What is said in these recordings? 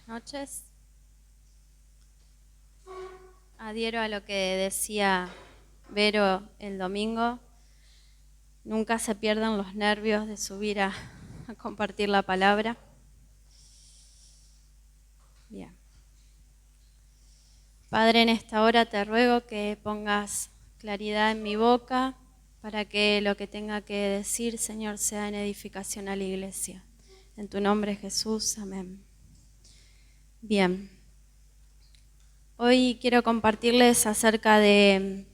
Buenas noches. Adhiero a lo que decía Vero el domingo. Nunca se pierdan los nervios de subir a compartir la palabra. Bien. Padre, en esta hora te ruego que pongas claridad en mi boca para que lo que tenga que decir, Señor, sea en edificación a la iglesia. En tu nombre, Jesús. Amén. Bien. Hoy quiero compartirles acerca de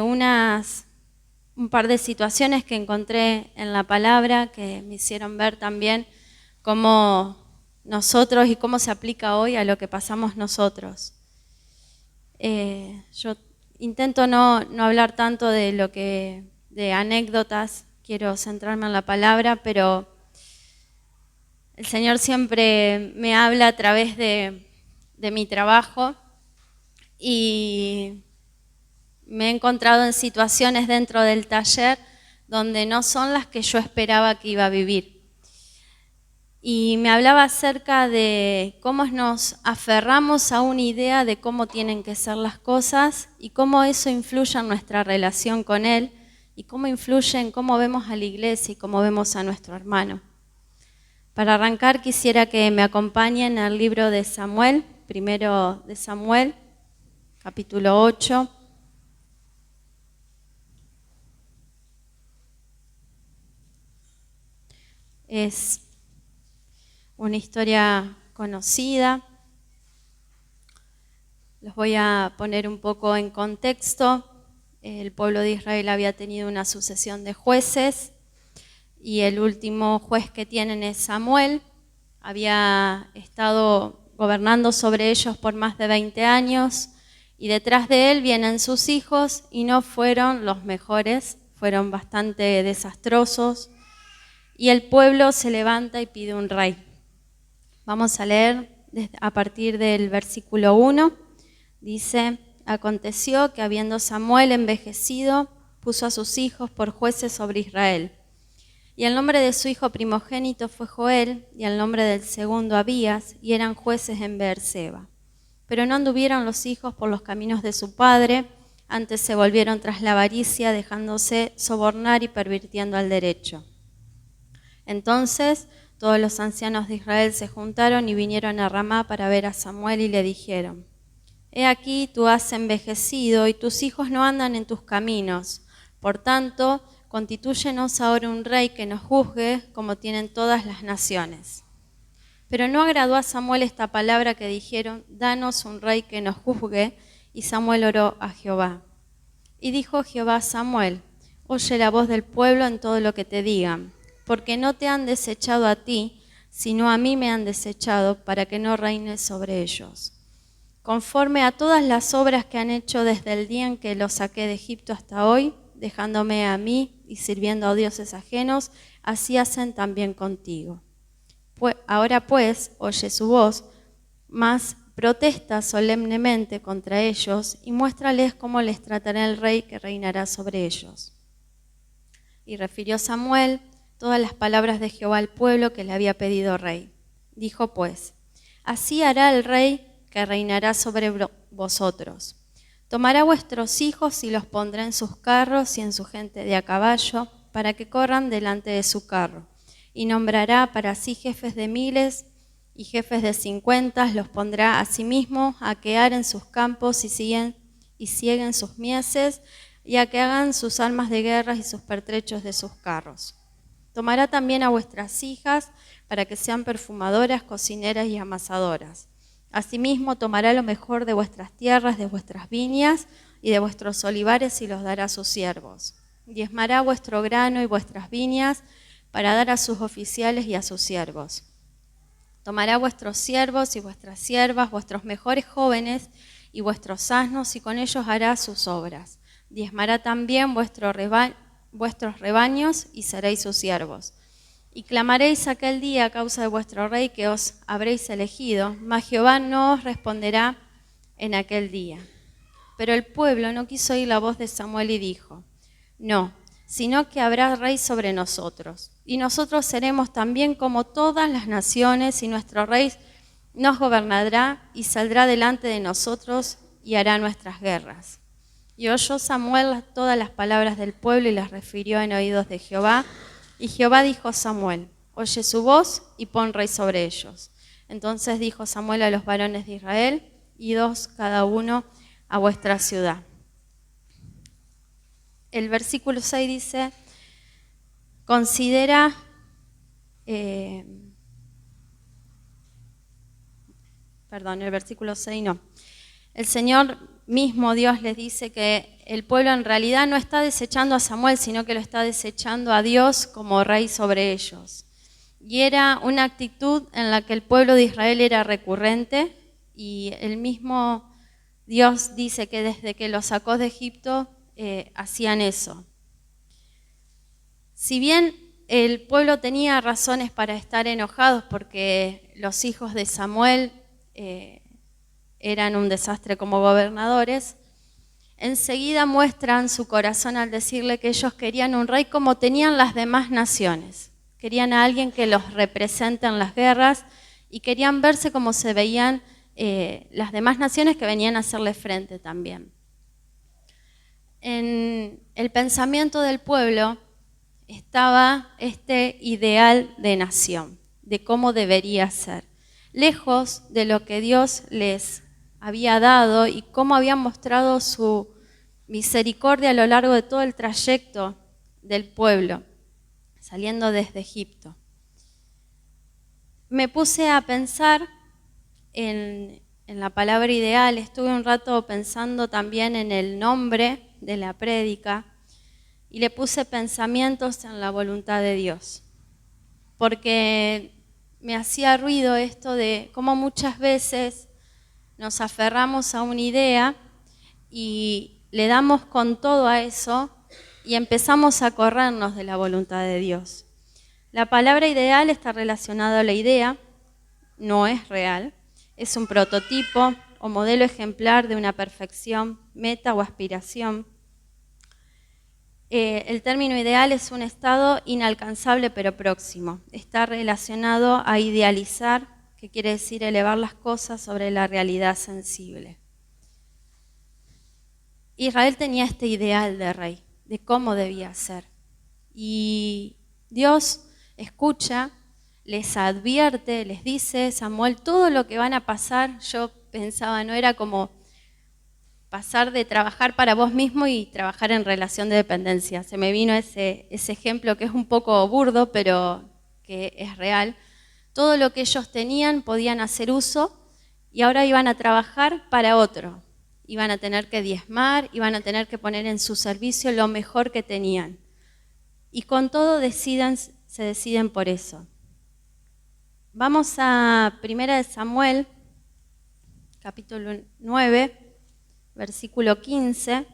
un par de situaciones que encontré en la palabra que me hicieron ver también cómo nosotros y cómo se aplica hoy a lo que pasamos nosotros. Yo intento no hablar tanto de anécdotas, quiero centrarme en la palabra, pero el Señor siempre me habla a través de mi trabajo y me he encontrado en situaciones dentro del taller donde no son las que yo esperaba que iba a vivir. Y me hablaba acerca de cómo nos aferramos a una idea de cómo tienen que ser las cosas y cómo eso influye en nuestra relación con Él y cómo influye en cómo vemos a la iglesia y cómo vemos a nuestro hermano. Para arrancar quisiera que me acompañen al libro de Samuel, primero de Samuel, capítulo 8. Es una historia conocida. Los voy a poner un poco en contexto. El pueblo de Israel había tenido una sucesión de jueces y el último juez que tienen es Samuel. Había estado gobernando sobre ellos por más de 20 años y detrás de él vienen sus hijos y no fueron los mejores, fueron bastante desastrosos. Y el pueblo se levanta y pide un rey. Vamos a leer a partir del versículo 1. Dice: aconteció que habiendo Samuel envejecido, puso a sus hijos por jueces sobre Israel. Y el nombre de su hijo primogénito fue Joel, y el nombre del segundo Abías, y eran jueces en Beerseba. Pero no anduvieron los hijos por los caminos de su padre, antes se volvieron tras la avaricia, dejándose sobornar y pervirtiendo al derecho. Entonces todos los ancianos de Israel se juntaron y vinieron a Ramá para ver a Samuel y le dijeron: he aquí, tú has envejecido y tus hijos no andan en tus caminos. Por tanto, constitúyenos ahora un rey que nos juzgue como tienen todas las naciones. Pero no agradó a Samuel esta palabra que dijeron: danos un rey que nos juzgue. Y Samuel oró a Jehová. Y dijo Jehová a Samuel: oye la voz del pueblo en todo lo que te digan, porque no te han desechado a ti, sino a mí me han desechado, para que no reines sobre ellos. Conforme a todas las obras que han hecho desde el día en que los saqué de Egipto hasta hoy, dejándome a mí y sirviendo a dioses ajenos, así hacen también contigo. Ahora pues, oye su voz, mas protesta solemnemente contra ellos y muéstrales cómo les tratará el rey que reinará sobre ellos. Y refirió Samuel todas las palabras de Jehová al pueblo que le había pedido rey. Dijo pues: así hará el rey que reinará sobre vosotros. Tomará vuestros hijos y los pondrá en sus carros y en su gente de a caballo, para que corran delante de su carro. Y nombrará para sí jefes de miles y jefes de 50, los pondrá asimismo a que aren sus campos y sieguen sus mieses, y a que hagan sus armas de guerra y sus pertrechos de sus carros. Tomará también a vuestras hijas para que sean perfumadoras, cocineras y amasadoras. Asimismo tomará lo mejor de vuestras tierras, de vuestras viñas y de vuestros olivares y los dará a sus siervos. Diezmará vuestro grano y vuestras viñas para dar a sus oficiales y a sus siervos. Tomará vuestros siervos y vuestras siervas, vuestros mejores jóvenes y vuestros asnos, y con ellos hará sus obras. Diezmará también vuestros rebaños y seréis sus siervos. Y clamaréis aquel día a causa de vuestro rey que os habréis elegido, mas Jehová no os responderá en aquel día. Pero el pueblo no quiso oír la voz de Samuel y dijo: no, sino que habrá rey sobre nosotros. y nosotros seremos también como todas las naciones, y nuestro rey nos gobernará y saldrá delante de nosotros y hará nuestras guerras. Y oyó Samuel todas las palabras del pueblo y las refirió en oídos de Jehová. Y Jehová dijo a Samuel: oye su voz y pon rey sobre ellos. Entonces dijo Samuel a los varones de Israel: idos cada uno a vuestra ciudad. El versículo 6 dice: considera, el versículo 6 no. El Señor mismo, Dios, les dice que el pueblo en realidad no está desechando a Samuel, sino que lo está desechando a Dios como rey sobre ellos. Y era una actitud en la que el pueblo de Israel era recurrente, y el mismo Dios dice que desde que los sacó de Egipto hacían eso. Si bien el pueblo tenía razones para estar enojados porque los hijos de Samuel eran un desastre como gobernadores, enseguida muestran su corazón al decirle que ellos querían un rey como tenían las demás naciones. Querían a alguien que los represente en las guerras y querían verse como se veían las demás naciones que venían a hacerle frente también. En el pensamiento del pueblo estaba este ideal de nación, de cómo debería ser, lejos de lo que Dios les había dado y cómo había mostrado su misericordia a lo largo de todo el trayecto del pueblo, saliendo desde Egipto. Me puse a pensar en la palabra ideal, estuve un rato pensando también en el nombre de la prédica y le puse pensamientos en la voluntad de Dios, porque me hacía ruido esto de cómo muchas veces nos aferramos a una idea y le damos con todo a eso y empezamos a corrernos de la voluntad de Dios. La palabra ideal está relacionada a la idea, no es real, es un prototipo o modelo ejemplar de una perfección, meta o aspiración. El término ideal es un estado inalcanzable pero próximo. Está relacionado a idealizar, que quiere decir elevar las cosas sobre la realidad sensible. Israel tenía este ideal de rey, de cómo debía ser. Y Dios escucha, les advierte, les dice: Samuel, todo lo que van a pasar, yo pensaba, no era como pasar de trabajar para vos mismo y trabajar en relación de dependencia. Se me vino ese ejemplo que es un poco burdo, pero que es real. Todo lo que ellos tenían podían hacer uso y ahora iban a trabajar para otro. Iban a tener que diezmar, iban a tener que poner en su servicio lo mejor que tenían. Y con todo se deciden por eso. Vamos a 1 Samuel, capítulo 9, versículo 15,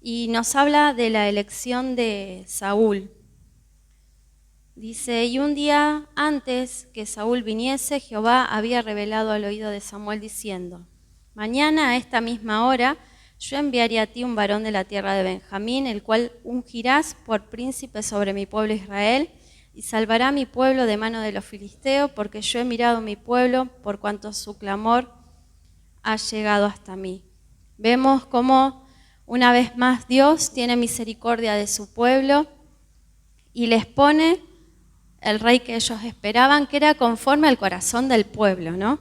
y nos habla de la elección de Saúl. Dice: y un día antes que Saúl viniese, Jehová había revelado al oído de Samuel diciendo: mañana a esta misma hora yo enviaré a ti un varón de la tierra de Benjamín, el cual ungirás por príncipe sobre mi pueblo Israel, y salvará a mi pueblo de mano de los filisteos, porque yo he mirado a mi pueblo, por cuanto su clamor ha llegado hasta mí. Vemos cómo una vez más Dios tiene misericordia de su pueblo y les pone el rey que ellos esperaban, que era conforme al corazón del pueblo, ¿no?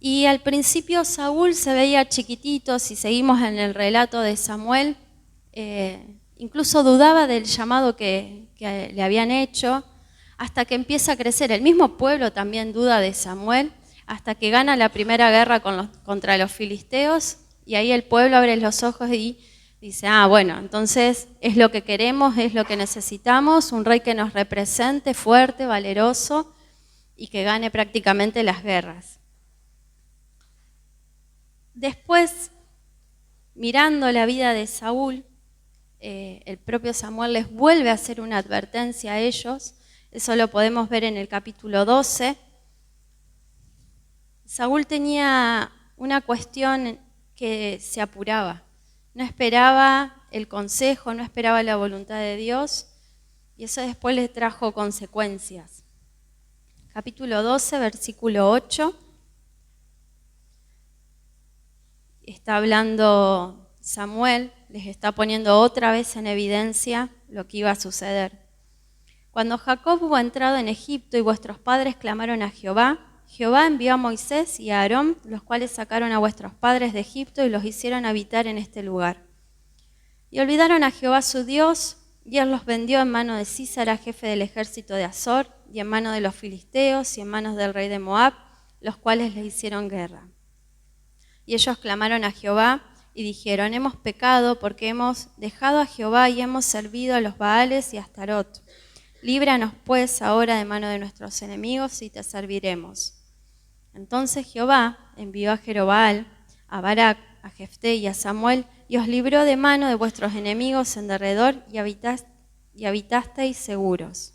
Y al principio Saúl se veía chiquitito, si seguimos en el relato de Samuel, incluso dudaba del llamado que le habían hecho, hasta que empieza a crecer. El mismo pueblo también duda de Samuel, hasta que gana la primera guerra contra los filisteos, y ahí el pueblo abre los ojos y dice: bueno, entonces es lo que queremos, es lo que necesitamos, un rey que nos represente, fuerte, valeroso, y que gane prácticamente las guerras. Después, mirando la vida de Saúl, el propio Samuel les vuelve a hacer una advertencia a ellos. Eso lo podemos ver en el capítulo 12. Saúl tenía una cuestión que se apuraba. No esperaba el consejo, no esperaba la voluntad de Dios, y eso después le trajo consecuencias. Capítulo 12, versículo 8. Está hablando Samuel, les está poniendo otra vez en evidencia lo que iba a suceder. Cuando Jacob hubo entrado en Egipto y vuestros padres clamaron a Jehová, Jehová envió a Moisés y a Aarón, los cuales sacaron a vuestros padres de Egipto y los hicieron habitar en este lugar. Y olvidaron a Jehová su Dios, y él los vendió en mano de Sísara, jefe del ejército de Azor, y en mano de los filisteos, y en manos del rey de Moab, los cuales le hicieron guerra. Y ellos clamaron a Jehová y dijeron: hemos pecado porque hemos dejado a Jehová y hemos servido a los Baales y a Astarot. Líbranos pues ahora de mano de nuestros enemigos y te serviremos. Entonces Jehová envió a Jerobaal, a Barak, a Jefté y a Samuel, y os libró de mano de vuestros enemigos en derredor, y habitasteis seguros.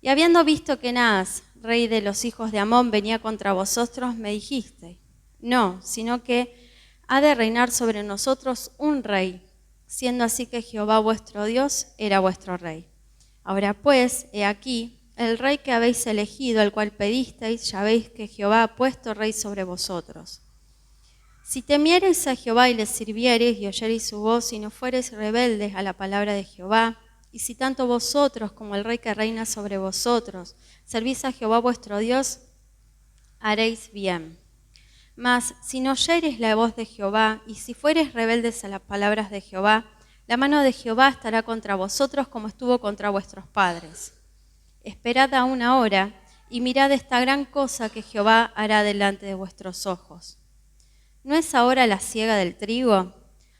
Y habiendo visto que Naas, rey de los hijos de Amón, venía contra vosotros, me dijisteis: no, sino que ha de reinar sobre nosotros un rey, siendo así que Jehová vuestro Dios era vuestro rey. Ahora pues, he aquí, el rey que habéis elegido, al cual pedisteis, ya veis que Jehová ha puesto rey sobre vosotros. Si temiereis a Jehová y le sirviereis y oyereis su voz y no fuereis rebeldes a la palabra de Jehová, y si tanto vosotros como el rey que reina sobre vosotros servís a Jehová vuestro Dios, haréis bien. Mas si no oyereis la voz de Jehová y si fuereis rebeldes a las palabras de Jehová, la mano de Jehová estará contra vosotros como estuvo contra vuestros padres. Esperad aún ahora y mirad esta gran cosa que Jehová hará delante de vuestros ojos. ¿No es ahora la siega del trigo?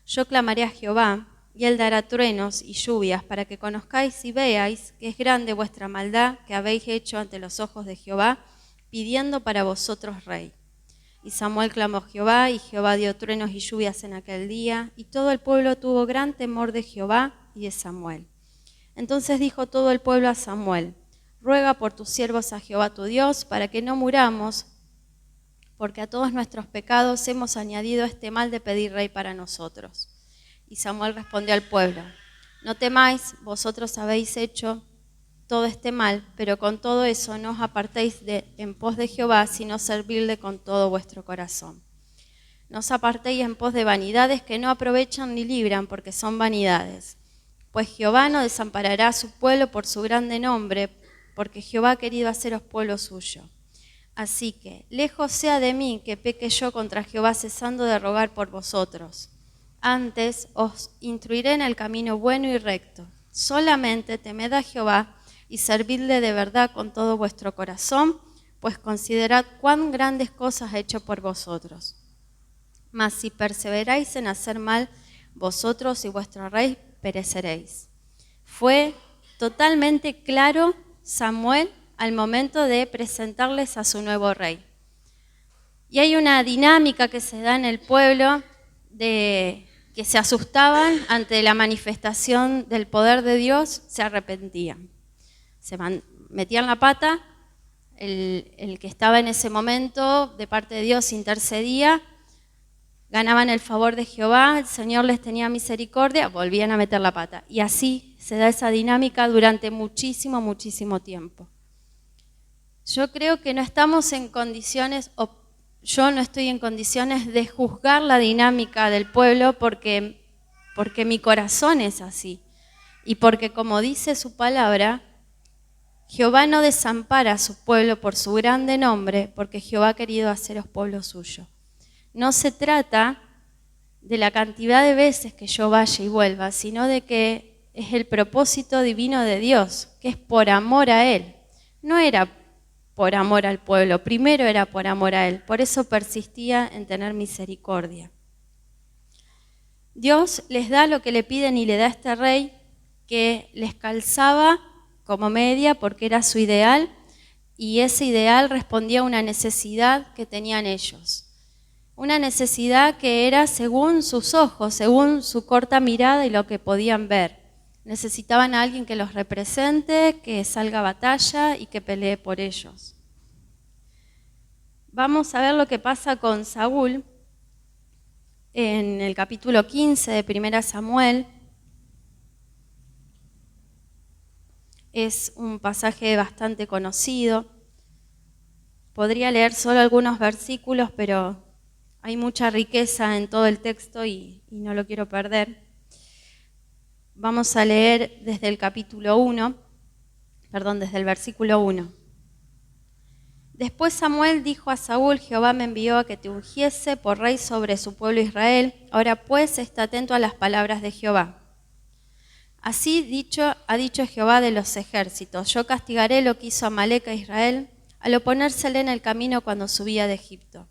Yo clamaré a Jehová, y él dará truenos y lluvias para que conozcáis y veáis que es grande vuestra maldad que habéis hecho ante los ojos de Jehová, pidiendo para vosotros rey. Y Samuel clamó a Jehová, y Jehová dio truenos y lluvias en aquel día, y todo el pueblo tuvo gran temor de Jehová y de Samuel. Entonces dijo todo el pueblo a Samuel: ruega por tus siervos a Jehová tu Dios, para que no muramos, porque a todos nuestros pecados hemos añadido este mal de pedir rey para nosotros. Y Samuel respondió al pueblo: no temáis, vosotros habéis hecho todo este mal, pero con todo eso no os apartéis en pos de Jehová, sino servirle con todo vuestro corazón. No os apartéis en pos de vanidades que no aprovechan ni libran, porque son vanidades. Pues Jehová no desamparará a su pueblo por su grande nombre, porque Jehová ha querido haceros pueblo suyo. Así que, lejos sea de mí que peque yo contra Jehová, cesando de rogar por vosotros. Antes os instruiré en el camino bueno y recto. Solamente temed a Jehová y servidle de verdad con todo vuestro corazón, pues considerad cuán grandes cosas ha hecho por vosotros. Mas si perseveráis en hacer mal, vosotros y vuestro rey pereceréis. Fue totalmente claro Samuel al momento de presentarles a su nuevo rey. Y hay una dinámica que se da en el pueblo de que se asustaban ante la manifestación del poder de Dios, se arrepentían. Se metían la pata, el que estaba en ese momento de parte de Dios intercedía, ganaban el favor de Jehová, el Señor les tenía misericordia, volvían a meter la pata. Y así se da esa dinámica durante muchísimo, muchísimo tiempo. Yo creo que no estamos en condiciones, o yo no estoy en condiciones de juzgar la dinámica del pueblo porque mi corazón es así. Y porque, como dice su palabra, Jehová no desampara a su pueblo por su grande nombre, porque Jehová ha querido haceros pueblo suyo. No se trata de la cantidad de veces que yo vaya y vuelva, sino de que es el propósito divino de Dios, que es por amor a Él. No era por amor al pueblo, primero era por amor a Él. Por eso persistía en tener misericordia. Dios les da lo que le piden y le da a este rey que les calzaba como media porque era su ideal, y ese ideal respondía a una necesidad que tenían ellos. Una necesidad que era según sus ojos, según su corta mirada y lo que podían ver. Necesitaban a alguien que los represente, que salga a batalla y que pelee por ellos. Vamos a ver lo que pasa con Saúl en el capítulo 15 de 1 Samuel. Es un pasaje bastante conocido. Podría leer solo algunos versículos, pero hay mucha riqueza en todo el texto y no lo quiero perder. Vamos a leer desde el desde el versículo 1. Después Samuel dijo a Saúl: Jehová me envió a que te ungiese por rey sobre su pueblo Israel. Ahora pues, está atento a las palabras de Jehová. Así ha dicho Jehová de los ejércitos: yo castigaré lo que hizo Amalec a Israel al oponérsele en el camino cuando subía de Egipto.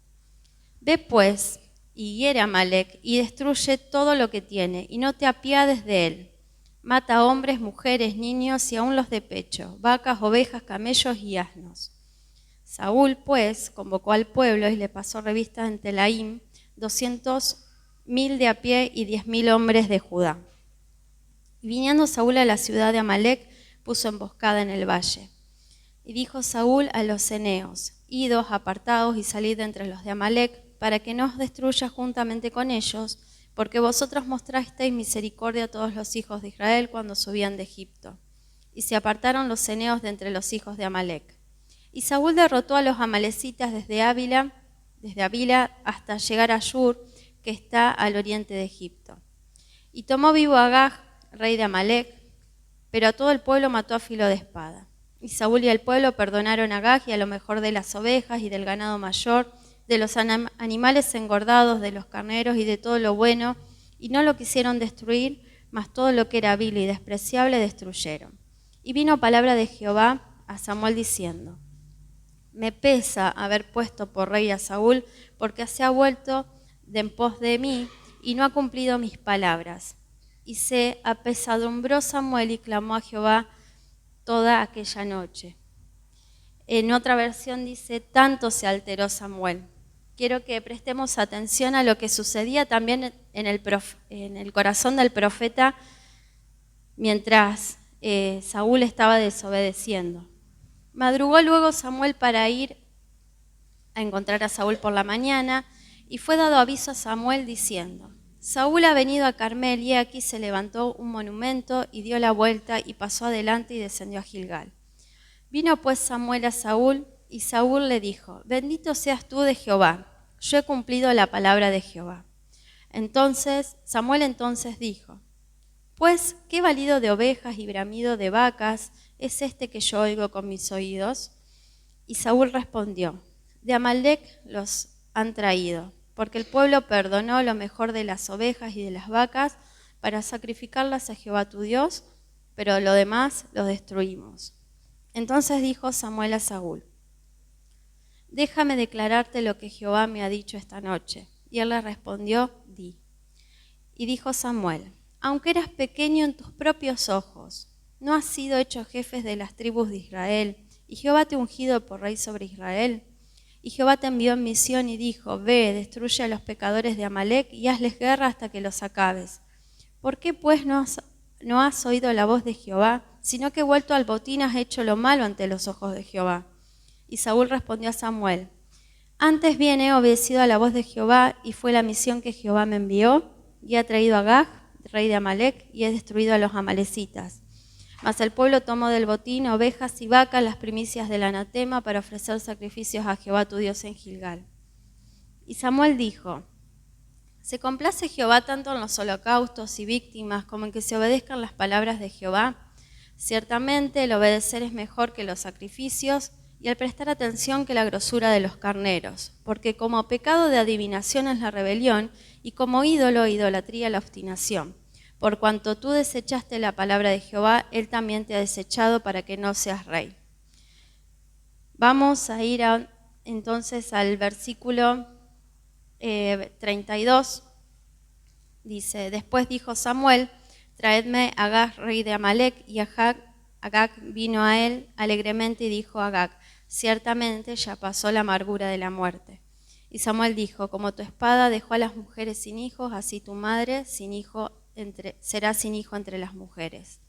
Ve pues y hiere a Amalec y destruye todo lo que tiene, y no te apiades de él. Mata a hombres, mujeres, niños y aun los de pecho, vacas, ovejas, camellos y asnos. Saúl, pues, convocó al pueblo y le pasó revista en Telaim 200.000 de a pie y 10.000 hombres de Judá. Y viniendo Saúl a la ciudad de Amalec, puso emboscada en el valle. Y dijo Saúl a los ceneos: idos, apartaos y salid de entre los de Amalec, para que no os destruya juntamente con ellos, porque vosotros mostrasteis misericordia a todos los hijos de Israel cuando subían de Egipto. Y se apartaron los ceneos de entre los hijos de Amalec. Y Saúl derrotó a los amalecitas desde Avila hasta llegar a Shur, que está al oriente de Egipto. Y tomó vivo a Agag, rey de Amalec, pero a todo el pueblo mató a filo de espada. Y Saúl y el pueblo perdonaron a Agag y a lo mejor de las ovejas y del ganado mayor, de los animales engordados, de los carneros y de todo lo bueno, y no lo quisieron destruir, mas todo lo que era vil y despreciable destruyeron. Y vino palabra de Jehová a Samuel diciendo: me pesa haber puesto por rey a Saúl, porque se ha vuelto de en pos de mí y no ha cumplido mis palabras. Y se apesadumbró Samuel y clamó a Jehová toda aquella noche. En otra versión dice: tanto se alteró Samuel. Quiero que prestemos atención a lo que sucedía también en el corazón del profeta mientras Saúl estaba desobedeciendo. Madrugó luego Samuel para ir a encontrar a Saúl por la mañana, y fue dado aviso a Samuel diciendo: Saúl ha venido a Carmel, y aquí se levantó un monumento, y dio la vuelta, y pasó adelante y descendió a Gilgal. Vino pues Samuel a Saúl, y Saúl le dijo: bendito seas tú de Jehová, yo he cumplido la palabra de Jehová. Samuel dijo: pues, ¿qué balido de ovejas y bramido de vacas es este que yo oigo con mis oídos? Y Saúl respondió: de Amalec los han traído, porque el pueblo perdonó lo mejor de las ovejas y de las vacas para sacrificarlas a Jehová tu Dios, pero lo demás lo destruimos. Entonces dijo Samuel a Saúl: déjame declararte lo que Jehová me ha dicho esta noche. Y él le respondió: di. Y dijo Samuel: aunque eras pequeño en tus propios ojos, ¿no has sido hecho jefes de las tribus de Israel? Y Jehová te ha ungido por rey sobre Israel. Y Jehová te envió en misión y dijo: ve, destruye a los pecadores de Amalec y hazles guerra hasta que los acabes. ¿Por qué pues no has oído la voz de Jehová, sino que vuelto al botín has hecho lo malo ante los ojos de Jehová? Y Saúl respondió a Samuel: antes bien he obedecido a la voz de Jehová, y fue la misión que Jehová me envió, y he traído a Agag, rey de Amalec, y he destruido a los amalecitas. Mas el pueblo tomó del botín ovejas y vacas, las primicias del anatema, para ofrecer sacrificios a Jehová tu Dios en Gilgal. Y Samuel dijo: ¿se complace Jehová tanto en los holocaustos y víctimas como en que se obedezcan las palabras de Jehová? Ciertamente el obedecer es mejor que los sacrificios, y el prestar atención que la grosura de los carneros, porque como pecado de adivinación es la rebelión, y como ídolo, idolatría la obstinación. Por cuanto tú desechaste la palabra de Jehová, él también te ha desechado para que no seas rey. Vamos a ir entonces al versículo 32. Dice: después dijo Samuel: traedme a Agag, rey de Amalec. Y Agag vino a él alegremente, y dijo a Agag: ciertamente ya pasó la amargura de la muerte. Y Samuel dijo: como tu espada dejó a las mujeres sin hijos, así tu madre será sin hijo entre las mujeres.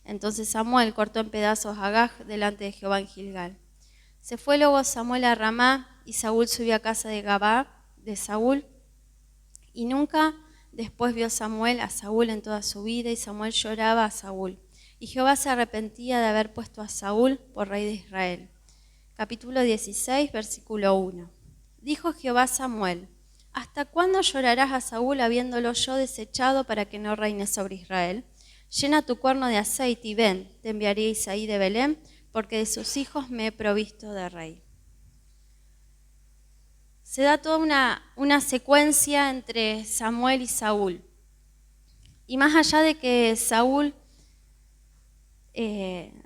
Entonces Samuel cortó en pedazos a Agag delante de Jehová en Gilgal. Se fue luego Samuel a Ramá, y Saúl subió a casa de Gabá de Saúl, y nunca después vio Samuel a Saúl en toda su vida, y Samuel lloraba a Saúl. y Jehová se arrepentía de haber puesto a Saúl por rey de Israel. Capítulo 16, versículo 1. Dijo Jehová a Samuel: ¿Hasta cuándo llorarás a Saúl habiéndolo yo desechado para que no reine sobre Israel? Llena tu cuerno de aceite y ven, te enviaré a Isaí de Belén, porque de sus hijos me he provisto de rey. Se da toda una secuencia entre Samuel y Saúl. Y más allá de que Saúl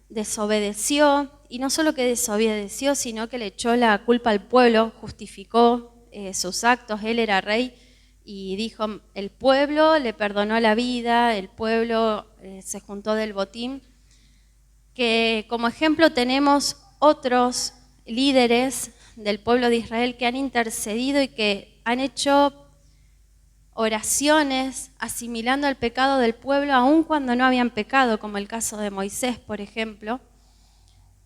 desobedeció, y no solo que desobedeció, sino que le echó la culpa al pueblo, justificó sus actos, él era rey, y dijo, el pueblo le perdonó la vida, el pueblo se juntó del botín, que como ejemplo tenemos otros líderes del pueblo de Israel que han intercedido y que han hecho oraciones asimilando el pecado del pueblo aun cuando no habían pecado, como el caso de Moisés, por ejemplo.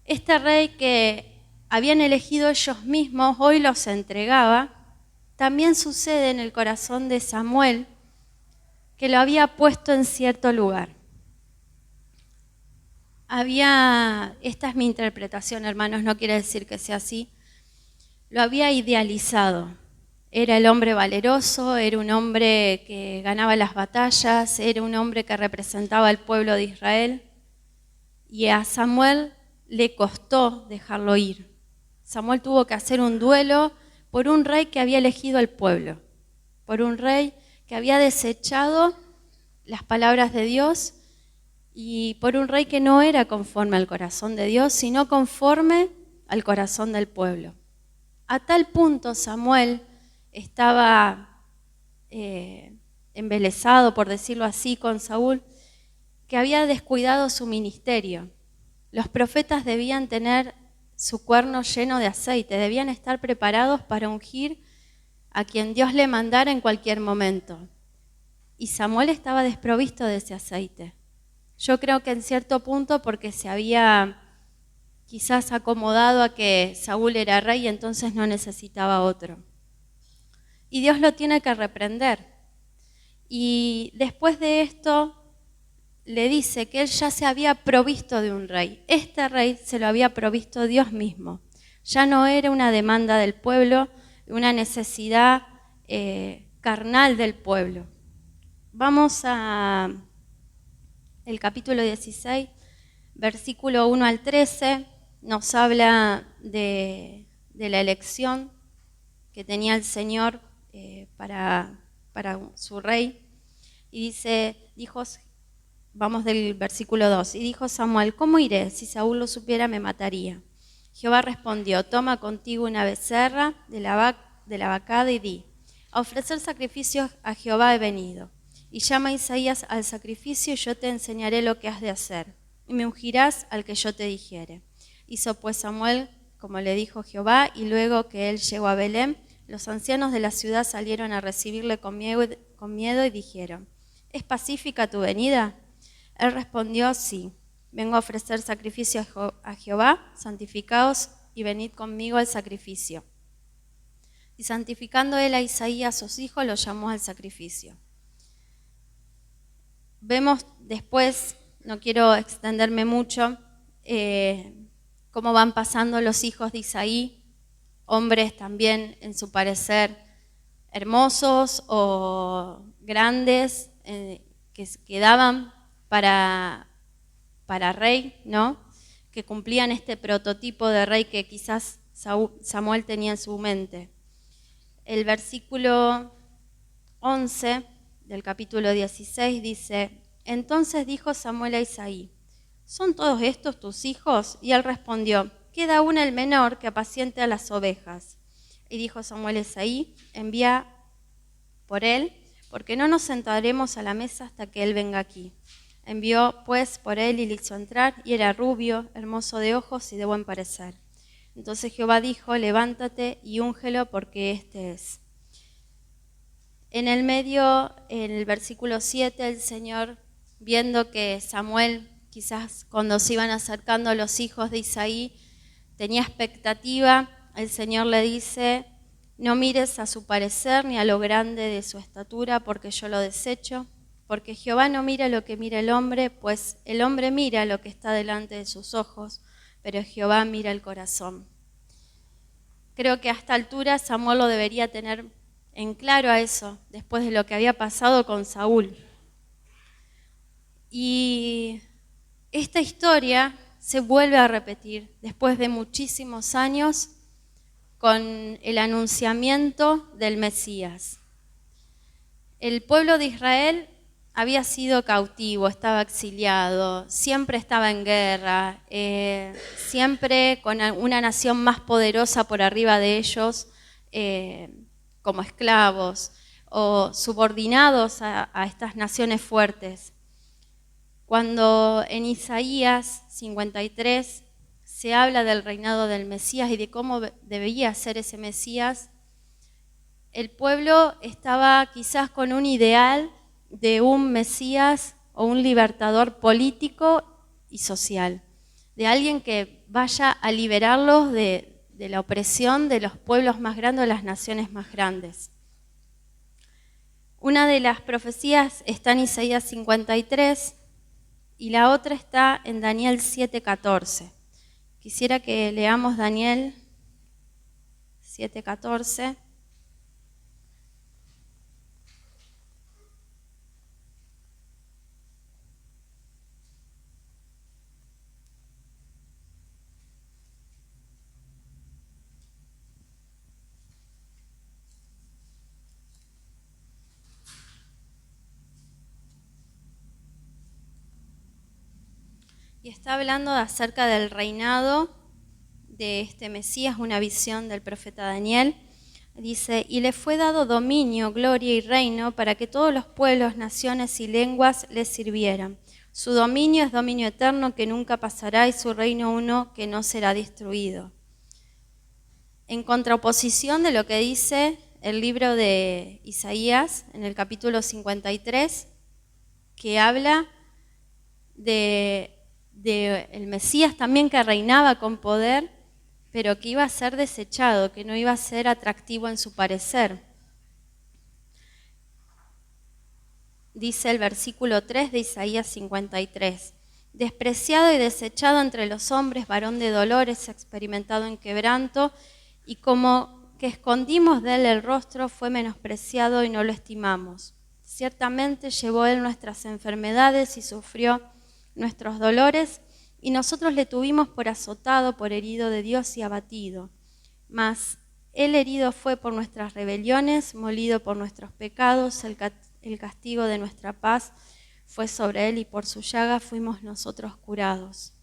Este rey que habían elegido ellos mismos, hoy los entregaba. También sucede en el corazón de Samuel, que lo había puesto en cierto lugar. Esta es mi interpretación, hermanos, no quiere decir que sea así, lo había idealizado. Era el hombre valeroso, era un hombre que ganaba las batallas, era un hombre que representaba al pueblo de Israel. Y a Samuel le costó dejarlo ir. Samuel tuvo que hacer un duelo por un rey que había elegido al pueblo, por un rey que había desechado las palabras de Dios y por un rey que no era conforme al corazón de Dios, sino conforme al corazón del pueblo. A tal punto Samuel estaba embelesado, por decirlo así, con Saúl, que había descuidado su ministerio. Los profetas debían tener su cuerno lleno de aceite, debían estar preparados para ungir a quien Dios le mandara en cualquier momento. Y Samuel estaba desprovisto de ese aceite. Yo creo que en cierto punto porque se había quizás acomodado a que Saúl era rey y entonces no necesitaba otro. Y Dios lo tiene que reprender. Y después de esto le dice que él ya se había provisto de un rey. Este rey se lo había provisto Dios mismo. Ya no era una demanda del pueblo, una necesidad carnal del pueblo. Vamos a el capítulo 16, versículo 1 al 13, nos habla de la elección que tenía el Señor para su rey. Y vamos del versículo 2, y dijo Samuel, ¿cómo iré? Si Saúl lo supiera me mataría. Jehová respondió, toma contigo una becerra de la vacada y di, a ofrecer sacrificios a Jehová he venido. Y llama a Isaías al sacrificio y yo te enseñaré lo que has de hacer. Y me ungirás al que yo te dijere. Hizo pues Samuel como le dijo Jehová, y luego que él llegó a Belén, los ancianos de la ciudad salieron a recibirle con miedo y dijeron, ¿es pacífica tu venida? Él respondió, sí, vengo a ofrecer sacrificio a Jehová, santificaos y venid conmigo al sacrificio. Y santificando él a Isaías, sus hijos, lo llamó al sacrificio. Vemos después, no quiero extenderme mucho, cómo van pasando los hijos de Isaí, hombres también en su parecer hermosos o grandes, que daban para rey, ¿no? Que cumplían este prototipo de rey que quizás Samuel tenía en su mente. El versículo 11 del capítulo 16 dice, entonces dijo Samuel a Isaí, ¿son todos estos tus hijos? Y él respondió, queda aún el menor que apaciente a las ovejas. Y dijo Samuel a Isaí, envía por él, porque no nos sentaremos a la mesa hasta que él venga aquí. Envió pues por él y le hizo entrar, y era rubio, hermoso de ojos y de buen parecer. Entonces Jehová dijo, levántate y úngelo porque este es. En el medio, en el versículo 7, el Señor, viendo que Samuel, quizás cuando se iban acercando los hijos de Isaí, tenía expectativa, el Señor le dice, no mires a su parecer ni a lo grande de su estatura, porque yo lo desecho. porque Jehová no mira lo que mira el hombre, pues el hombre mira lo que está delante de sus ojos, pero Jehová mira el corazón. Creo que a esta altura Samuel lo debería tener en claro a eso, después de lo que había pasado con Saúl. Y esta historia se vuelve a repetir después de muchísimos años con el anunciamiento del Mesías. El pueblo de Israel había sido cautivo, estaba exiliado, siempre estaba en guerra, siempre con una nación más poderosa por arriba de ellos, como esclavos o subordinados a estas naciones fuertes. Cuando en Isaías 53 se habla del reinado del Mesías y de cómo debía ser ese Mesías, el pueblo estaba quizás con un ideal de un Mesías o un libertador político y social, de alguien que vaya a liberarlos de la opresión de los pueblos más grandes, de las naciones más grandes. Una de las profecías está en Isaías 53 y la otra está en Daniel 7:14. Quisiera que leamos Daniel 7:14. Y está hablando acerca del reinado de este Mesías, una visión del profeta Daniel. Dice, y le fue dado dominio, gloria y reino para que todos los pueblos, naciones y lenguas le sirvieran. Su dominio es dominio eterno que nunca pasará y su reino uno que no será destruido. En contraposición de lo que dice el libro de Isaías en el capítulo 53, que habla de el Mesías también que reinaba con poder, pero que iba a ser desechado, que no iba a ser atractivo en su parecer. Dice el versículo 3 de Isaías 53, despreciado y desechado entre los hombres, varón de dolores, experimentado en quebranto, y como que escondimos de él el rostro, fue menospreciado y no lo estimamos. Ciertamente llevó él nuestras enfermedades y sufrió nuestros dolores, y nosotros le tuvimos por azotado, por herido de Dios y abatido. Mas él herido fue por nuestras rebeliones, molido por nuestros pecados, el castigo de nuestra paz fue sobre él y por su llaga fuimos nosotros curados.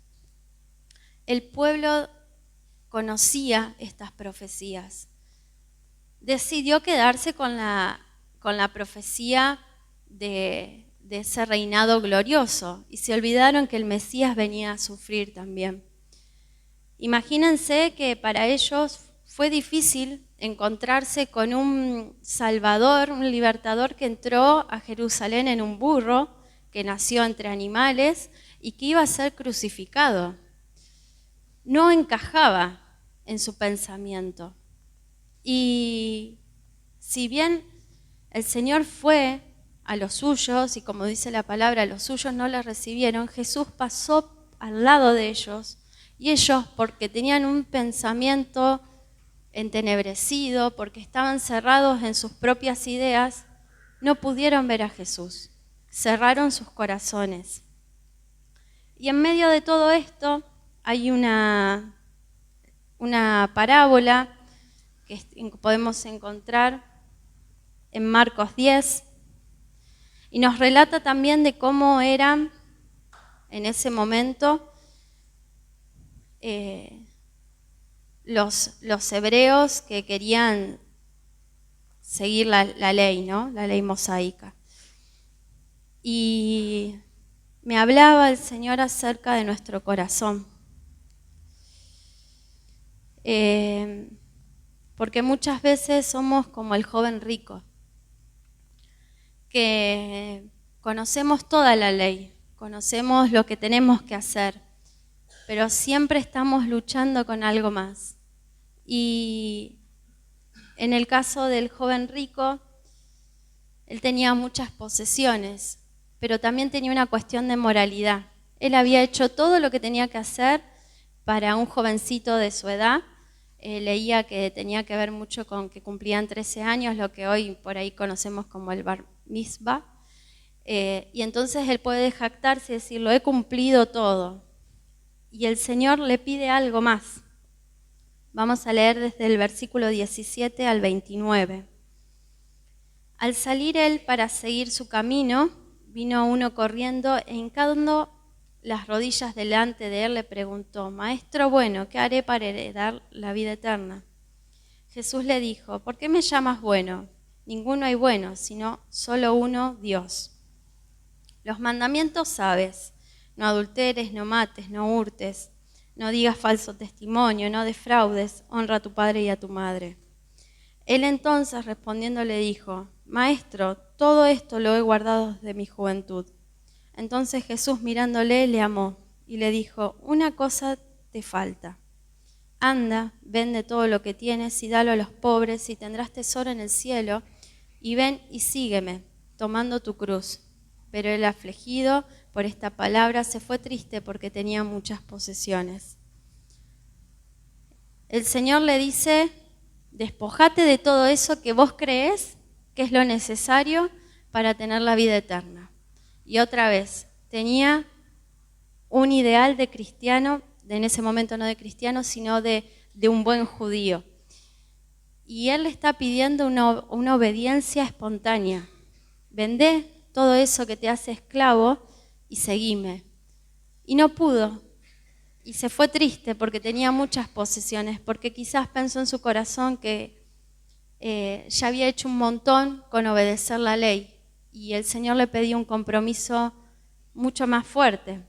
El pueblo conocía estas profecías. Decidió quedarse con la profecía de ese reinado glorioso y se olvidaron que el Mesías venía a sufrir también. Imagínense que para ellos fue difícil encontrarse con un Salvador, un libertador que entró a Jerusalén en un burro, que nació entre animales y que iba a ser crucificado. No encajaba en su pensamiento. Y si bien el Señor fue a los suyos, y como dice la palabra, los suyos no le recibieron, Jesús pasó al lado de ellos, y ellos, porque tenían un pensamiento entenebrecido, porque estaban cerrados en sus propias ideas, no pudieron ver a Jesús, cerraron sus corazones. Y en medio de todo esto hay una parábola que podemos encontrar en Marcos 10, y nos relata también de cómo eran en ese momento los hebreos que querían seguir la ley, ¿no? La ley mosaica. Y me hablaba el Señor acerca de nuestro corazón. Porque muchas veces somos como el joven rico, que conocemos toda la ley, conocemos lo que tenemos que hacer, pero siempre estamos luchando con algo más. Y en el caso del joven rico, él tenía muchas posesiones pero también tenía una cuestión de moralidad. Él había hecho todo lo que tenía que hacer para un jovencito de su edad. Leía que tenía que ver mucho con que cumplían 13 años, lo que hoy por ahí conocemos como el bar mitzvah. Y entonces él puede jactarse y decir, lo he cumplido todo. Y el Señor le pide algo más. Vamos a leer desde el versículo 17 al 29. Al salir él para seguir su camino, vino uno corriendo e hincando las rodillas delante de él le preguntó, Maestro bueno, ¿qué haré para heredar la vida eterna? Jesús le dijo, ¿por qué me llamas bueno? Ninguno hay bueno, sino solo uno, Dios. Los mandamientos sabes, no adulteres, no mates, no hurtes, no digas falso testimonio, no defraudes, honra a tu padre y a tu madre. Él entonces respondiendo le dijo, Maestro, todo esto lo he guardado desde mi juventud. Entonces Jesús mirándole le amó y le dijo, una cosa te falta. Anda, vende todo lo que tienes y dalo a los pobres y tendrás tesoro en el cielo y ven y sígueme, tomando tu cruz. Pero el afligido por esta palabra se fue triste porque tenía muchas posesiones. El Señor le dice, despojate de todo eso que vos creés que es lo necesario para tener la vida eterna. Y otra vez, tenía un ideal de cristiano, en ese momento no de cristiano, sino de un buen judío. Y él le está pidiendo una obediencia espontánea. Vendé todo eso que te hace esclavo y seguime. Y no pudo. Y se fue triste porque tenía muchas posesiones, porque quizás pensó en su corazón que ya había hecho un montón con obedecer la ley. Y el Señor le pedía un compromiso mucho más fuerte.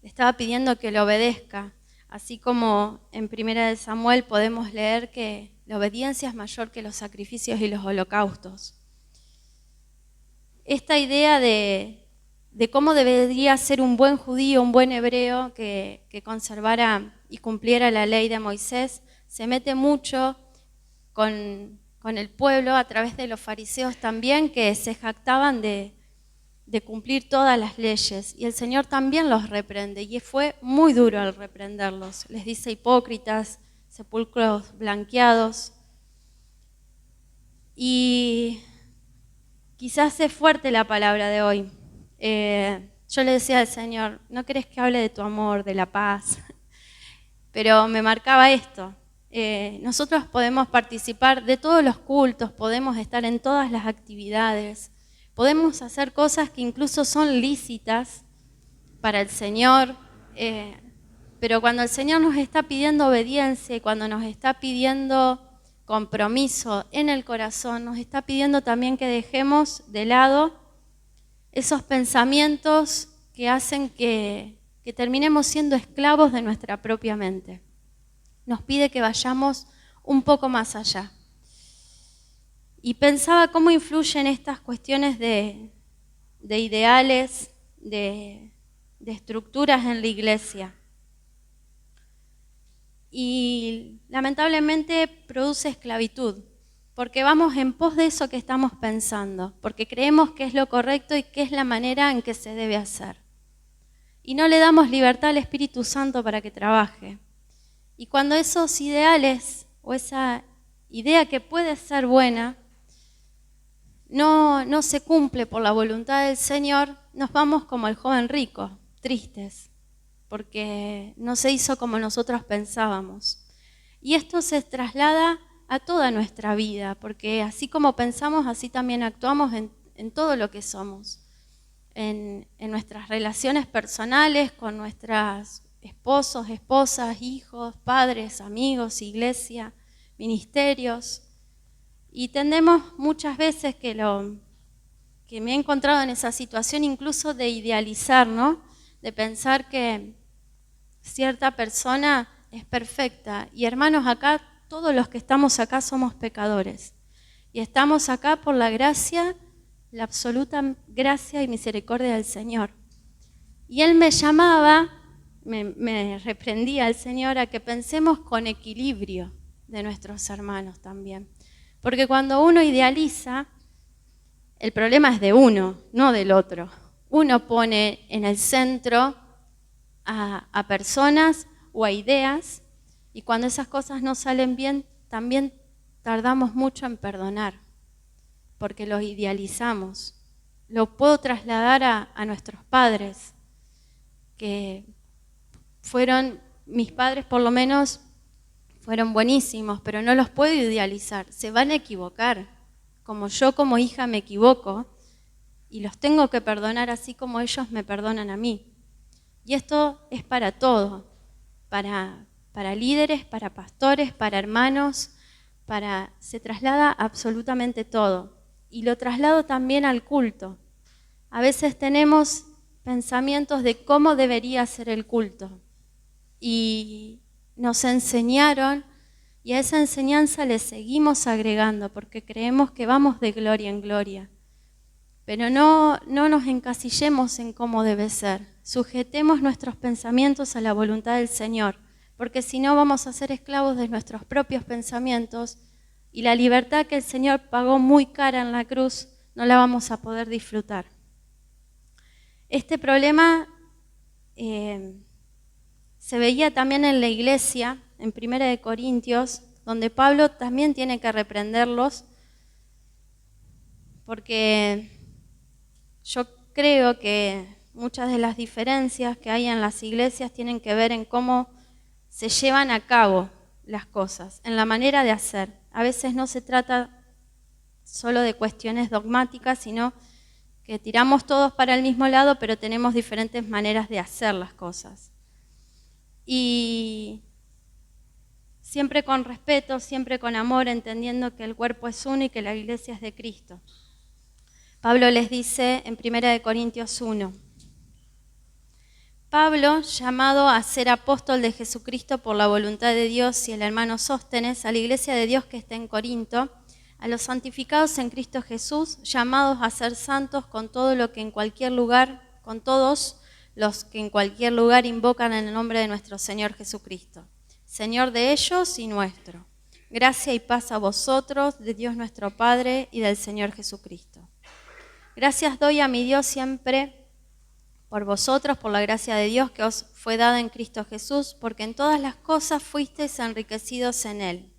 Le estaba pidiendo que lo obedezca, así como en 1 Samuel podemos leer que la obediencia es mayor que los sacrificios y los holocaustos. Esta idea de cómo debería ser un buen judío, un buen hebreo que conservara y cumpliera la ley de Moisés, se mete mucho con el pueblo a través de los fariseos también, que se jactaban de cumplir todas las leyes. Y el Señor también los reprende, y fue muy duro al reprenderlos. Les dice hipócritas, sepulcros blanqueados. Y quizás es fuerte la palabra de hoy. Yo le decía al Señor, ¿no querés que hable de tu amor, de la paz? Pero me marcaba esto. Nosotros podemos participar de todos los cultos, podemos estar en todas las actividades, podemos hacer cosas que incluso son lícitas para el Señor, pero cuando el Señor nos está pidiendo obediencia y cuando nos está pidiendo compromiso en el corazón, nos está pidiendo también que dejemos de lado esos pensamientos que hacen que terminemos siendo esclavos de nuestra propia mente. Nos pide que vayamos un poco más allá. Y pensaba cómo influyen estas cuestiones de ideales, de estructuras en la iglesia. Y lamentablemente produce esclavitud, porque vamos en pos de eso que estamos pensando, porque creemos que es lo correcto y que es la manera en que se debe hacer. Y no le damos libertad al Espíritu Santo para que trabaje. Y cuando esos ideales o esa idea que puede ser buena no se cumple por la voluntad del Señor, nos vamos como el joven rico, tristes, porque no se hizo como nosotros pensábamos. Y esto se traslada a toda nuestra vida, porque así como pensamos, así también actuamos en todo lo que somos, en nuestras relaciones personales, con nuestros esposos, esposas, hijos, padres, amigos, iglesia, ministerios. Y tendemos muchas veces que me he encontrado en esa situación incluso de idealizar, ¿no? De pensar que cierta persona es perfecta. Y hermanos, acá todos los que estamos acá somos pecadores. Y estamos acá por la gracia, la absoluta gracia y misericordia del Señor. Y Él me llamaba, me reprendía el Señor a que pensemos con equilibrio de nuestros hermanos también. Porque cuando uno idealiza, el problema es de uno, no del otro. uno pone en el centro a personas o a ideas, y cuando esas cosas no salen bien, también tardamos mucho en perdonar, porque los idealizamos. Lo puedo trasladar a nuestros padres, que fueron, mis padres por lo menos, fueron buenísimos, pero no los puedo idealizar, se van a equivocar, como yo como hija me equivoco, y los tengo que perdonar así como ellos me perdonan a mí. Y esto es para todo, para líderes, para pastores, para hermanos, se traslada absolutamente todo. Y lo traslado también al culto. A veces tenemos pensamientos de cómo debería ser el culto. Y nos enseñaron, y a esa enseñanza le seguimos agregando, porque creemos que vamos de gloria en gloria. Pero no nos encasillemos en cómo debe ser. Sujetemos nuestros pensamientos a la voluntad del Señor, porque si no vamos a ser esclavos de nuestros propios pensamientos, y la libertad que el Señor pagó muy cara en la cruz no la vamos a poder disfrutar. Este problema se veía también en la iglesia, en 1 Corintios, donde Pablo también tiene que reprenderlos, porque yo creo que muchas de las diferencias que hay en las iglesias tienen que ver en cómo se llevan a cabo las cosas, en la manera de hacer. A veces no se trata solo de cuestiones dogmáticas, sino que tiramos todos para el mismo lado, pero tenemos diferentes maneras de hacer las cosas. Y siempre con respeto, siempre con amor, entendiendo que el cuerpo es uno y que la iglesia es de Cristo. Pablo les dice en 1 Corintios 1, Pablo, llamado a ser apóstol de Jesucristo por la voluntad de Dios, y el hermano Sóstenes, a la iglesia de Dios que está en Corinto, a los santificados en Cristo Jesús, llamados a ser santos con todo lo que en cualquier lugar, con todos los que en cualquier lugar invocan en el nombre de nuestro Señor Jesucristo, Señor de ellos y nuestro. Gracia y paz a vosotros, de Dios nuestro Padre y del Señor Jesucristo. Gracias doy a mi Dios siempre por vosotros, por la gracia de Dios que os fue dada en Cristo Jesús, porque en todas las cosas fuisteis enriquecidos en Él,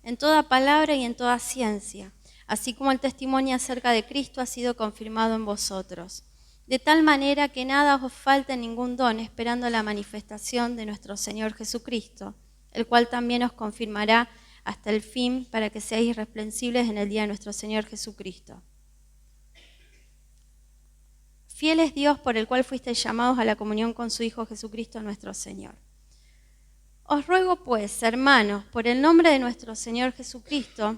en toda palabra y en toda ciencia, así como el testimonio acerca de Cristo ha sido confirmado en vosotros, de tal manera que nada os falte ningún don, esperando la manifestación de nuestro Señor Jesucristo, el cual también os confirmará hasta el fin, para que seáis irreprensibles en el día de nuestro Señor Jesucristo. Fiel es Dios por el cual fuisteis llamados a la comunión con su Hijo Jesucristo nuestro Señor. Os ruego pues, hermanos, por el nombre de nuestro Señor Jesucristo,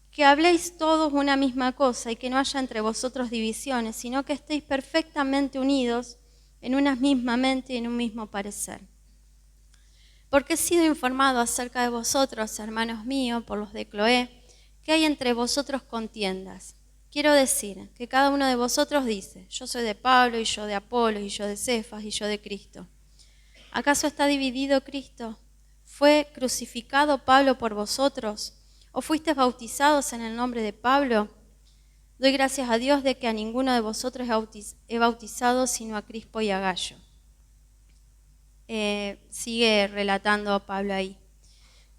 que habléis todos una misma cosa y que no haya entre vosotros divisiones, sino que estéis perfectamente unidos en una misma mente y en un mismo parecer. Porque he sido informado acerca de vosotros, hermanos míos, por los de Cloé, que hay entre vosotros contiendas. Quiero decir que cada uno de vosotros dice, yo soy de Pablo, y yo de Apolo, y yo de Cefas, y yo de Cristo. ¿Acaso está dividido Cristo? ¿Fue crucificado Pablo por vosotros? ¿O fuisteis bautizados en el nombre de Pablo? Doy gracias a Dios de que a ninguno de vosotros he bautizado, sino a Crispo y a Gallo. Sigue relatando Pablo ahí.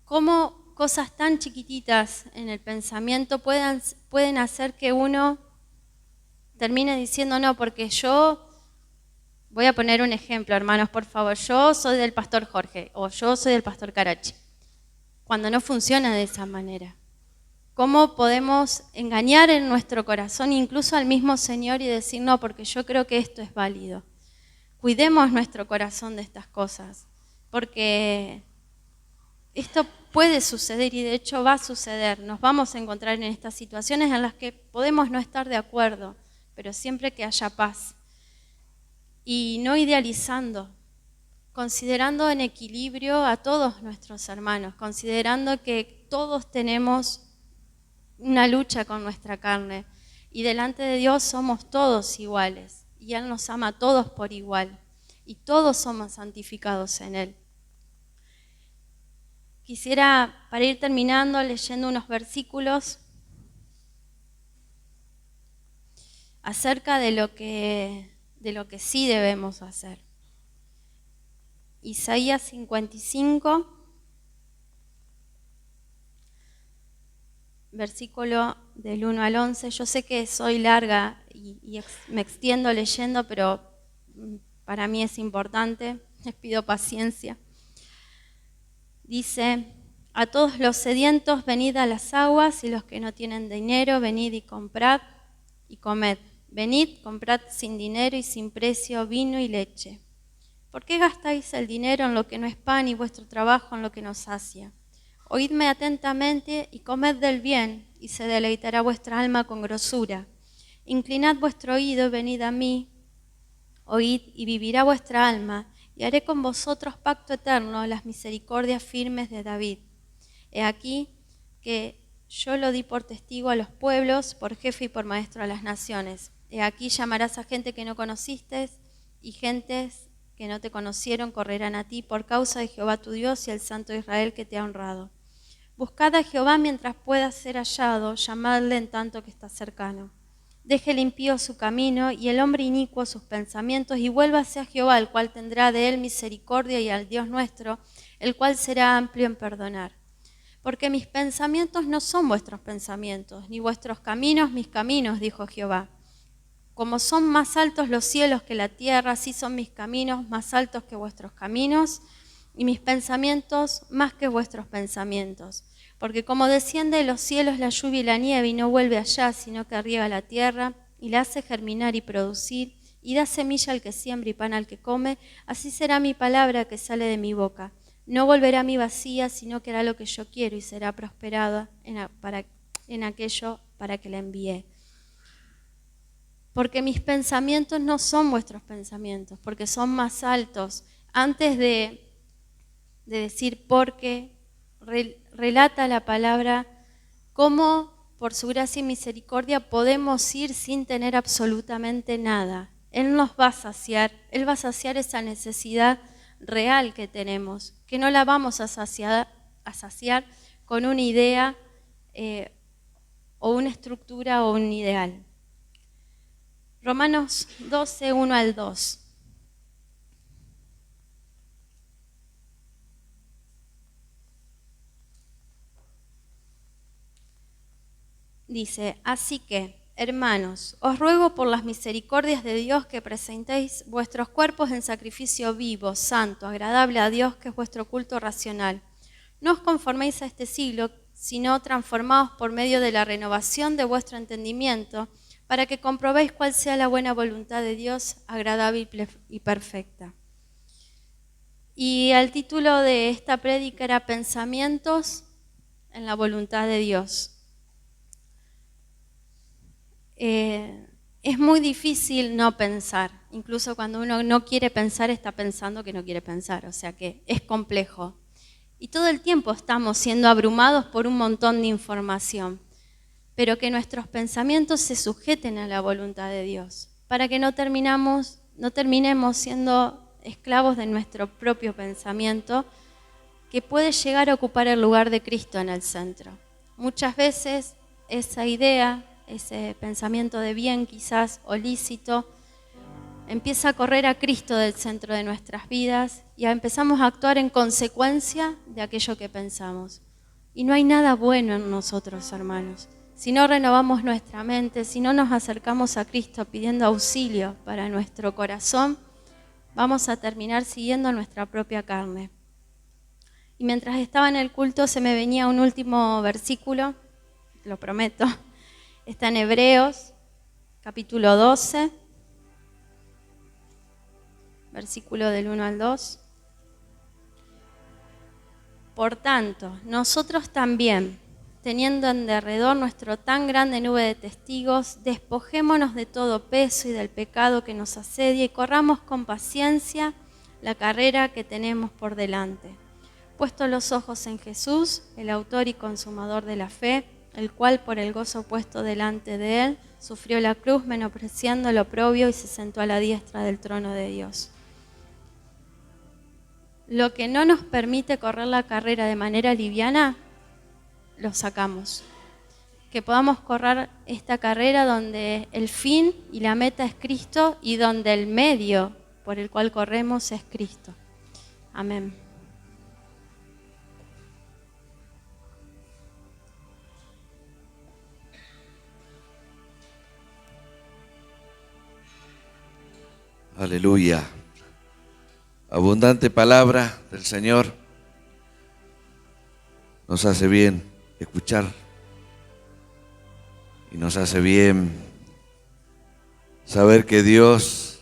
¿Cómo cosas tan chiquititas en el pensamiento pueden hacer que uno termine diciendo no, porque yo, voy a poner un ejemplo, hermanos, por favor, yo soy del pastor Jorge o yo soy del pastor Carachi, cuando no funciona de esa manera? ¿Cómo podemos engañar en nuestro corazón incluso al mismo Señor y decir no, porque yo creo que esto es válido? Cuidemos nuestro corazón de estas cosas, porque esto puede suceder y de hecho va a suceder. Nos vamos a encontrar en estas situaciones en las que podemos no estar de acuerdo, pero siempre que haya paz. Y no idealizando, considerando en equilibrio a todos nuestros hermanos, considerando que todos tenemos una lucha con nuestra carne y delante de Dios somos todos iguales y Él nos ama a todos por igual y todos somos santificados en Él. Quisiera, para ir terminando, leyendo unos versículos acerca de lo que de lo que sí debemos hacer. Isaías 55, versículo del 1 al 11. Yo sé que soy larga y me extiendo leyendo, pero para mí es importante. Les pido paciencia. Dice: a todos los sedientos, venid a las aguas, y los que no tienen dinero, venid y comprad y comed. Venid, comprad sin dinero y sin precio vino y leche. ¿Por qué gastáis el dinero en lo que no es pan y vuestro trabajo en lo que no sacia? Oídme atentamente y comed del bien, y se deleitará vuestra alma con grosura. Inclinad vuestro oído y venid a mí. Oíd y vivirá vuestra alma, y haré con vosotros pacto eterno, las misericordias firmes de David. He aquí que yo lo di por testigo a los pueblos, por jefe y por maestro a las naciones. He aquí llamarás a gente que no conociste, y gentes que no te conocieron correrán a ti por causa de Jehová tu Dios y el Santo de Israel que te ha honrado. Buscad a Jehová mientras pueda ser hallado, llamadle en tanto que está cercano. Deje el impío su camino y el hombre inicuo sus pensamientos, y vuélvase a Jehová, el cual tendrá de él misericordia, y al Dios nuestro, el cual será amplio en perdonar. Porque mis pensamientos no son vuestros pensamientos, ni vuestros caminos mis caminos, dijo Jehová. Como son más altos los cielos que la tierra, así son mis caminos más altos que vuestros caminos, y mis pensamientos más que vuestros pensamientos. Porque como desciende de los cielos la lluvia y la nieve, y no vuelve allá, sino que riega la tierra, y la hace germinar y producir, y da semilla al que siembra y pan al que come, así será mi palabra que sale de mi boca. No volverá a mí vacía, sino que hará lo que yo quiero, y será prosperada en aquello para que la envié. Porque mis pensamientos no son vuestros pensamientos, porque son más altos. Antes de decir porque, relata la palabra cómo por su gracia y misericordia podemos ir sin tener absolutamente nada. Él nos va a saciar, Él va a saciar esa necesidad real que tenemos, que no la vamos a saciar con una idea o una estructura o un ideal. Romanos 12, 1 al 2. Dice: así que, hermanos, os ruego por las misericordias de Dios que presentéis vuestros cuerpos en sacrificio vivo, santo, agradable a Dios, que es vuestro culto racional. No os conforméis a este siglo, sino transformaos por medio de la renovación de vuestro entendimiento, para que comprobéis cuál sea la buena voluntad de Dios, agradable y perfecta. Y el título de esta prédica era Pensamientos en la voluntad de Dios. Es muy difícil no pensar, incluso cuando uno no quiere pensar, está pensando que no quiere pensar, o sea que es complejo. Y todo el tiempo estamos siendo abrumados por un montón de información, pero que nuestros pensamientos se sujeten a la voluntad de Dios, para que no terminemos siendo esclavos de nuestro propio pensamiento, que puede llegar a ocupar el lugar de Cristo en el centro. Muchas veces esa idea, ese pensamiento de bien quizás o lícito, empieza a correr a Cristo del centro de nuestras vidas y empezamos a actuar en consecuencia de aquello que pensamos. Y no hay nada bueno en nosotros, hermanos. Si no renovamos nuestra mente, si no nos acercamos a Cristo pidiendo auxilio para nuestro corazón, vamos a terminar siguiendo nuestra propia carne. Y mientras estaba en el culto se me venía un último versículo, lo prometo. Está en Hebreos, capítulo 12, versículo del 1 al 2. Por tanto, nosotros también, teniendo en derredor nuestro tan grande nube de testigos, despojémonos de todo peso y del pecado que nos asedia y corramos con paciencia la carrera que tenemos por delante. Puestos los ojos en Jesús, el autor y consumador de la fe, el cual por el gozo puesto delante de él, sufrió la cruz, menospreciando el oprobio, y se sentó a la diestra del trono de Dios. Lo que no nos permite correr la carrera de manera liviana, lo sacamos. que podamos correr esta carrera donde el fin y la meta es Cristo y donde el medio por el cual corremos es Cristo. Amén. Aleluya. Abundante palabra del Señor. Nos hace bien escuchar y nos hace bien saber que Dios